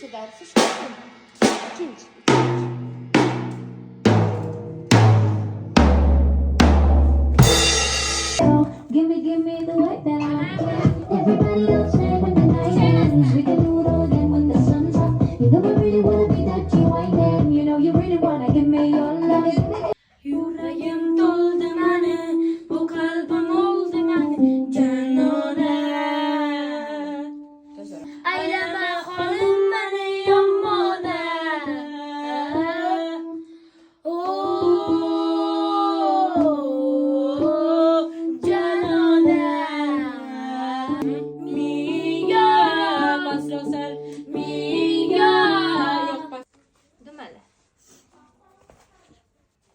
ikkinchi darsi shu. Ikkinchi. Give me the way that I feel. Everybody else say when the night ends, we can do it all again when the sun's up. You know I really wanna be that G-Wine. You know you really wanna give me your love. Yüreğim doldu məni, bu qalbim oldu məni, cənonə. Ayləmə xanım məni yamanə. Cənonə. Miya, basrosar, miya. Yox, bas. Deməli.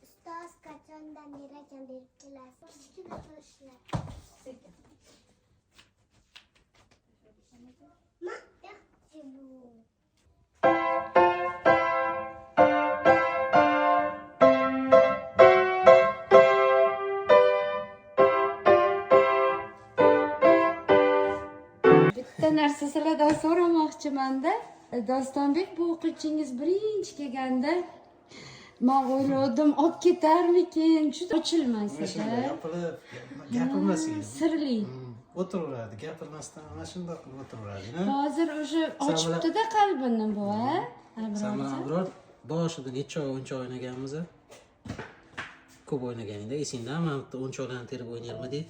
Ustoz qachondan beri ekan berib kelasiz? Kichkina qilishlar. Yaxshi bu. Bitta narsa sizlardan so'ramoqchiman-da. Dostonbek bu o'quvchingiz birinchi kelganda men o'yladim, olib ketarmikin, juda ochilmasdi. Gapirib, gapirmasin. Sirli. O'tiraveradi, gapirmasdan ana shunday qilib o'tiraveradi. Hozir o'sha ochibdi-da qalbini bu, ha? Sen bilan Abror boshida necha oy o'yinchoq o'ynaganmiz. Ko'p o'ynaganingda esingdami? Mana bitta o'yinchoqlarni terib o'ynayolmadik.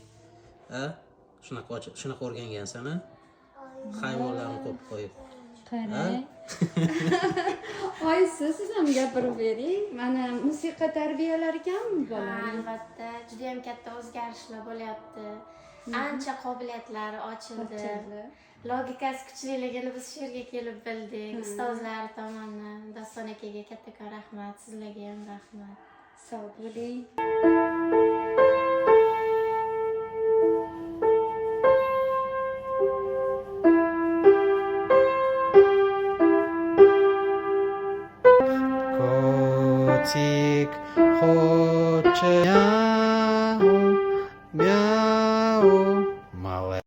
Ha? Shunaqa o'rgangansan-a? Hayvonlarni qo'yib qo'yib. Qarang. Hoy, siz ham gapirib bering. Mana musiqa tarbiyalar ekanmi bola? Albatta, juda ham katta o'zgarishlar bo'lyapti. Ancha qobiliyatlari ochildi. Logikasi kuchliligini biz shu yerga kelib bildik. Ustozlar tomonidan Doston akaga kattakon rahmat, sizlarga ham rahmat. Sog' bo'ling. Kotik xo'jayahu